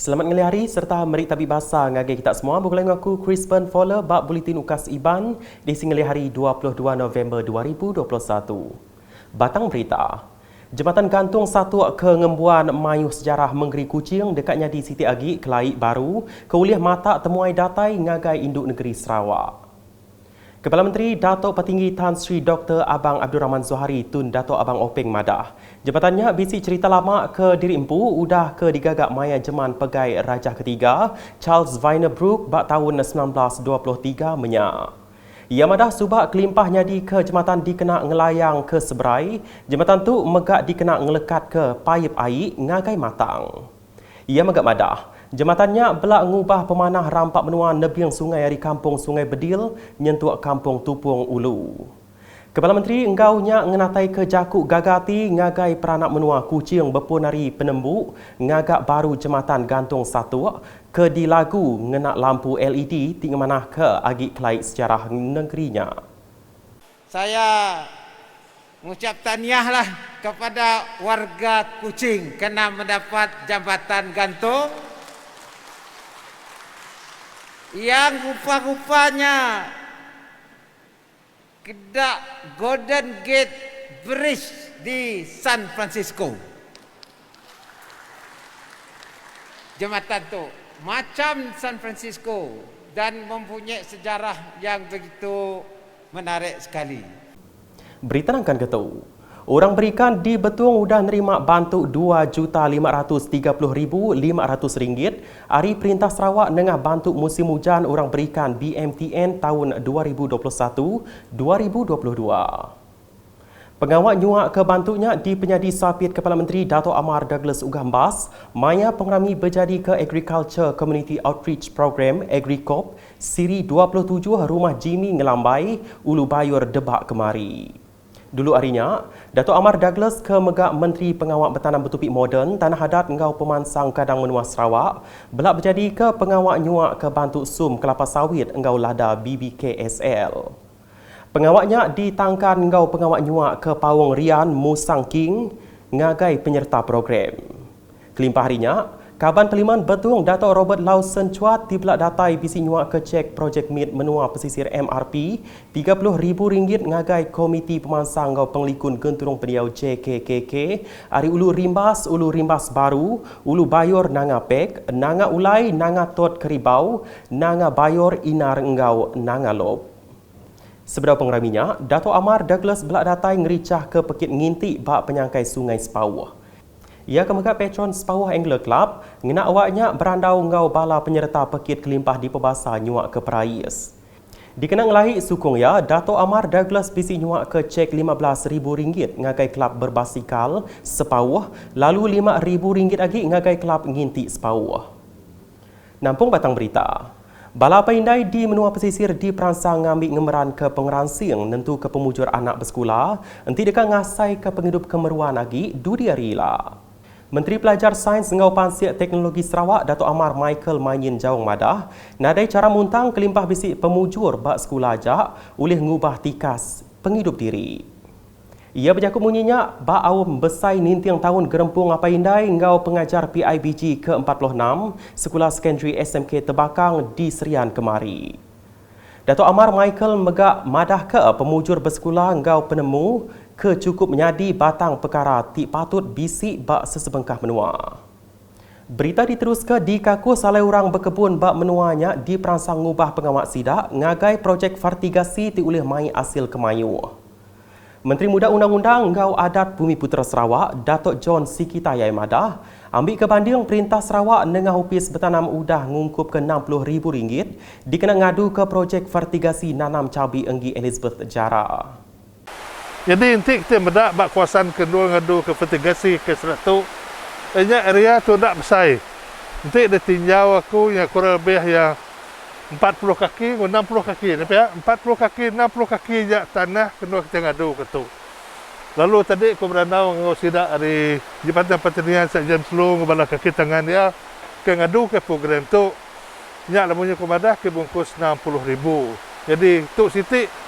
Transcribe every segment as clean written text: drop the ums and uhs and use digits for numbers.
Selamat ngelih hari serta merik tabik bahasa ngagai kita semua. Bergulai dengan aku Crispin Fowler bab Buletin Ukas Iban di singelih hari 22 November 2021. Batang berita. Jambatan gantung satu ke ngembuan mayuh sejarah Menggeri Kuching dekatnya di Siti Agi, Kelaik Baru, keuliah mata temuai datai ngagai induk negeri Sarawak. Kepala Menteri Datuk Petinggi Tan Sri Dr. Abang Abdul Rahman Zohari tun Datuk Abang Openg madah. Jabatannya bisi cerita lama ke diri empu udah ke digagak maya jeman pegai Rajah ketiga Charles Vinebrook bak tahun 1923 menyak. Ia madah subak kelimpah nyadi ke jembatan dikena ngelayang ke Seberai, jembatan tu megak dikena ngelekat ke payip air ngagai matang. Ia megak madah jembatannya belak ngubah pemanah rampak menua nebiang sungai dari kampung Sungai Bedil nyentuak kampung Tupung Ulu. Kepala Menteri enggaunya ngenatai ke jakuk gagati ngagai peranak menua Kuching berpunari penembuk ngagak baru jembatan gantung satu ke di lagu ngenak lampu LED tinggal manah ke agi Kelaik sejarah negerinya. Saya mengucap tahniahlah kepada warga Kuching kerana mendapat jambatan gantung yang rupa-rupanya kedak Golden Gate Bridge di San Francisco. Jambatan tu macam San Francisco dan mempunyai sejarah yang begitu menarik sekali. Berita nangkan ketu. Orang berikan di Betung sudah nerima bantu RM2,530,500 hari Perintah Sarawak nengah bantu musim hujan orang berikan BMTN tahun 2021-2022. Pengawal nyuak ke bantunya di penyadi sapit Kepala Menteri Datuk Amar Douglas Ugambas, maya pengrami berjadi ke Agriculture Community Outreach Program AgriCorp Siri 27 Rumah Jimmy Ngelambai, Ulu Bayur Debak kemari. Dulu harinya, Datuk Amar Douglas ke megak Menteri Pengawal Bertanam Bertupik Moden Tanah Hadat Engau Pemansang Kadang Menua Sarawak belak berjadi ke pengawal nyuak ke bantu sum kelapa sawit Engau Lada BBKSL. Pengawaknya ditangkan Engau pengawal nyuak ke Pawong Rian Musang King ngagai penyerta program. Kelimpah harinya, Kaban Peliman Betung Datuk Robert Lawson Cuat dibelak datai bisi nyuak ke cek projek MIT menua pesisir MRP RM30,000 ngagai Komiti Pemansang Ngau Penglikun Genturung Pendiau JKKK hari Ulu Rimbas Baru, Ulu Bayor Nanga Pek, Nanga Ulai Nanga Tot Keribau, Nanga Bayor Inar Engau Nanga Lop. Sebelum pengraminya, Datuk Amar Douglas belak datai ngericah ke Pekit Ngintik bak penyangkai Sungai Sepawah. Ia kemegat patron Sepawah Angler Club, ngenak awaknya berandau ngau bala penyerta pekit kelimpah di pebasa nyuak ke Perais. Dikenang lahi sukung ya, Datuk Amar Douglas bisi nyuak ke cek RM15,000 ngagai kelab berbasikal Sepawah, lalu RM5,000 lagi ngagai kelab ngintik Sepawah. Nampung batang berita. Bala Paindai di menua pesisir diperansang ngambil ngemeran ke pengeransing nentu ke pemujur anak bersekolah, enti dekat ngasai ke penghidup kemeruan lagi dudi arila. Menteri Pelajar Sains Engau Pansiak Teknologi Sarawak Datuk Amar Michael Manyin Jawang madah nadai cara muntang kelimpah bisik pemujur bak sekolah ajak oleh ngubah tikas penghidup diri. Ia berjakut munyinya bak awam besai nintiang tahun gerempung apa indai engau pengajar PIBG ke-46 Sekolah Sekondari SMK Tebakang di Serian kemari. Datuk Amar Michael megak madah ke pemujur bersekolah engau penemu ke cukup menyadi batang perkara tik patut bisik bak sesebengkah menua. Berita diteruskan di kaku salai orang berkebun bak menuanya diperansang ngubah pengawak sidak ngagai projek fertigasi ti oleh mai hasil kemayu. Menteri Muda Undang-Undang Engau Adat Bumi Putera Sarawak, Datuk John Sikitayai madah, ambil kebanding Perintah Sarawak nengah upis bertanam udah ngungkup ke RM60,000 dikena ngadu ke projek fertigasi nanam cabai Enggi Elizabeth Jara. Jadi nanti kita mendak bak kawasan kedua ngadu ke fertigasi ke seratu. Banyak area tu tak besar. Nanti dia tinjau aku yang kurang lebih yang 40 kaki, 60 kaki. Nampak ya? 40 kaki, 60 kaki je tanah kena kita ngadu ke tu. Lalu tadi aku berandau ngau sidak dari Jabatan Pertanian Sekjen Selong kepala kaki tangan dia ke ngadu ke program tu. Nyak lamunya komadah ke bungkus RM60,000. Jadi tu siti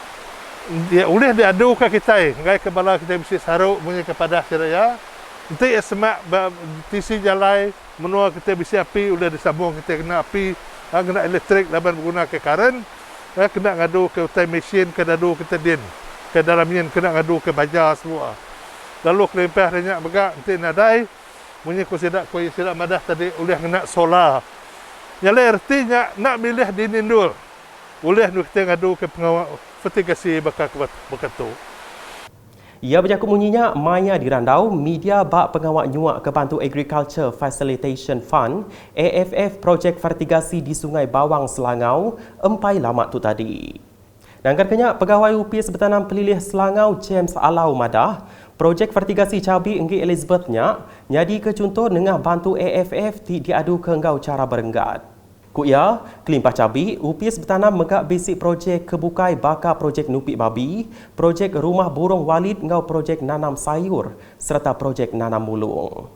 dia boleh diadu ke kita, ngai kepala kita mesti saruk punya kepada seraya Nanti semak tisi jalai, menua kita bisi api, udah disambung kita kena api, kena elektrik, laban menggunakan karen, kena ngadu ke utai mesin, kena ngadu kita din, ke dalamnya kena ngadu ke baja semua. Lalu kelempah banyak begak, nanti nadai, punya kau tidak madah tadi, boleh kena solar. Nyala artinya nak milih dinindul. Boleh kita ngadu ke pengawal mitigasi bakal tu. Ia berjakut bunyinya maya di Randau, media bak pengawal nyuak ke Bantu Agriculture Facilitation Fund, AFF projek fertigasi di Sungai Bawang Selangau, empai lamat tu tadi. Nangkatnya pegawai UPS Bertanam Pelilih Selangau James Alau Madah, projek fertigasi cabi Enggi Elizabethnya, nyadi ke contoh nengah bantu AFF diadu ke engkau cara berenggat. Kuya, kelimpah cabi, UPS Bertanam megak basic projek kebukai bakar projek nupik babi, projek rumah burung walid engkau projek nanam sayur, serta projek nanam mulung.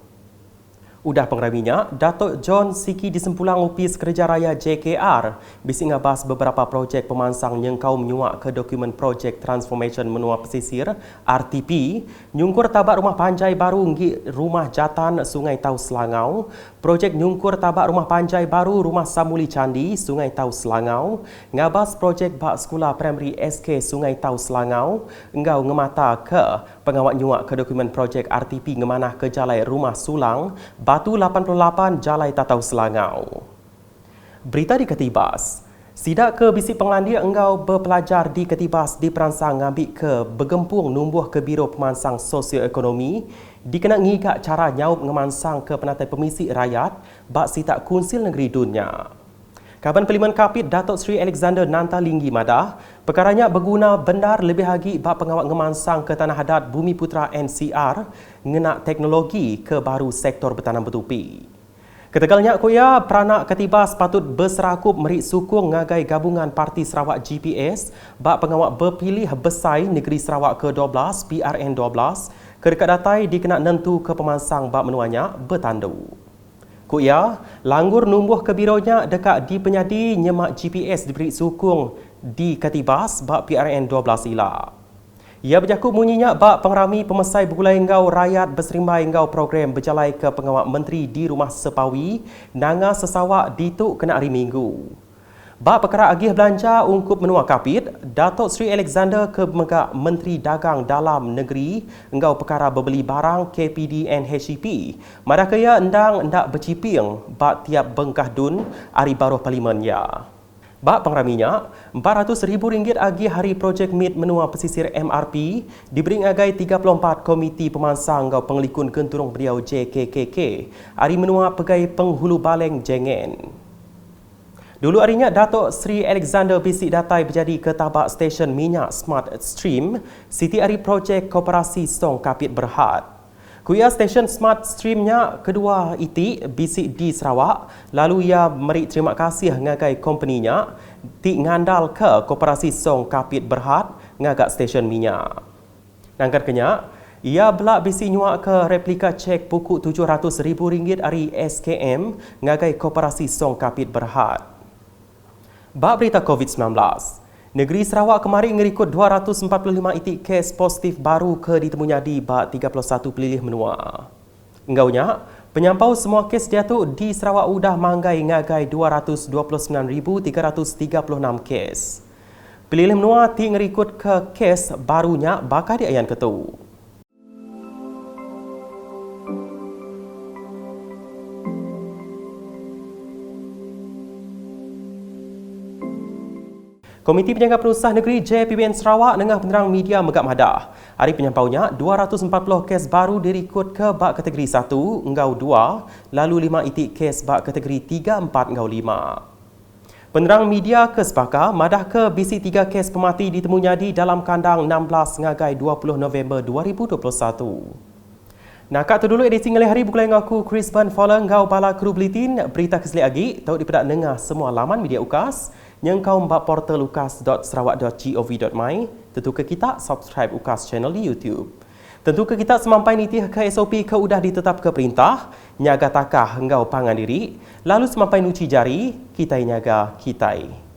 Udah pengraminya, Datuk John Siki di Sempulang UPS Kerja Raya JKR bisi ngabas beberapa projek pemansang nyengkau menyuak ke dokumen projek Transformation Menua Pesisir RTP, nyungkur tabak rumah panjai baru nggi rumah jatan Sungai Tau Selangau, projek nyungkur tabak rumah panjai baru rumah Samuli Candi Sungai Tau Selangau, ngabas projek bak sekolah primary SK Sungai Tau Selangau, engkau ngemata ke pengawat nyuak ke dokumen projek RTP ngemanah ke Jalai Rumah Sulang Batu 88 Jalai Tatau Selangau. Berita di Ketibas. Sidak ke bisi penglandia engkau berpelajar di Ketibas diperansang ngambil ke bergempung numbuh ke Biro Pemansang Sosioekonomi dikena ngigak cara nyaup ngemansang ke penatai pemisik rakyat bak sitak Kunsil Negeri Dunia. Kaban Parlimen Kapit Datuk Seri Alexander Nanta Linggi Madah, perkaranya berguna benar lebih lagi bak pengawal ngemansang ke Tanah Adat Bumi Putra NCR ngenak teknologi ke baru sektor bertanam bertupi. Ketegalnya kuya peranak Ketibas patut berserakup merik sukung ngagai gabungan Parti Sarawak GPS bak pengawal berpilih besai Negeri Sarawak ke-12 PRN 12 ke dekat datai dikena nentu ke pemansang bak menuanya bertandu. Kuya, langgur numbuh ke bironya dekat di penyadi nyemak GPS diberi sukung di Ketibas bak PRN 12 ila. Ia berjakut bunyinya bak pengrami pemesai bergulai engkau rakyat berserimbai engkau program berjalai ke pengawal menteri di Rumah Sepawi, nanga sesawak dituk kena hari Minggu. Bak perkara agih belanja ungkup menua kapit, Datuk Seri Alexander ke megak Menteri Dagang Dalam Negeri engkau perkara berbeli barang KPD NHCP. Madakaya endang ndak berciping bak tiap bengkah dun hari baru parlimen ya. Bak pengraminya, RM400,000 agih hari projek MIT menua pesisir MRP diberi agai 34 komiti pemansang engkau pengelikun genturung beliau JKKK hari menua pegai penghulu baleng Jengen. Dulu harinya Datuk Seri Alexander bisik datai berjadi ke tabak stesen minyak Smart Stream Siti Ari projek Koperasi Song Kapit Berhad. Kuya stesen Smart Streamnya kedua itik bisik di Sarawak, lalu ia meri terima kasih ngagai company-nya ti ngandal ke Koperasi Song Kapit Berhad ngagak stesen minyak. Nangkatnya, ia belak bisi nyuak ke replika cek pukul RM700,000 hari SKM ngagai Koperasi Song Kapit Berhad. Bab berita COVID-19. Negeri Sarawak kemarin ngerikut 245 itik kes positif baru ke ditemunya di bab 31 pelilih menua. Enggaunya, penyampau semua kes jatuh di Sarawak udah manggai ngagai 229,336 kes. Pelilih menua ti ngerikut ke kes barunya bakal diayan ketu. Komiti Penjaga Penusah Negeri JPBN Sarawak dengan penerang media megap madah. Hari penyampaunya, 240 kes baru dirikut ke bak kategori 1, engkau 2, lalu 5 itik kes bak kategori 3, 4, engkau 5. Penerang media ke Sepaka madah ke bisi 3 kes pemati ditemunya di dalam kandang 16 ngagai 20 November 2021. Nakak tu dulu edisi ngelih hari bukulai ngaku Chris Van Follen ngau bala kru buletin berita keselik lagi tahu dipedak dengar semua laman media UKAS yang kau mbak portal ukas.sarawak.gov.my. Tentu ke kita subscribe UKAS channel di YouTube. Tentu ke kita semampai nitih ke SOP ke udah ditetap ke perintah nyaga takah engkau pangan diri lalu semampai nuci jari kita nyaga kitai.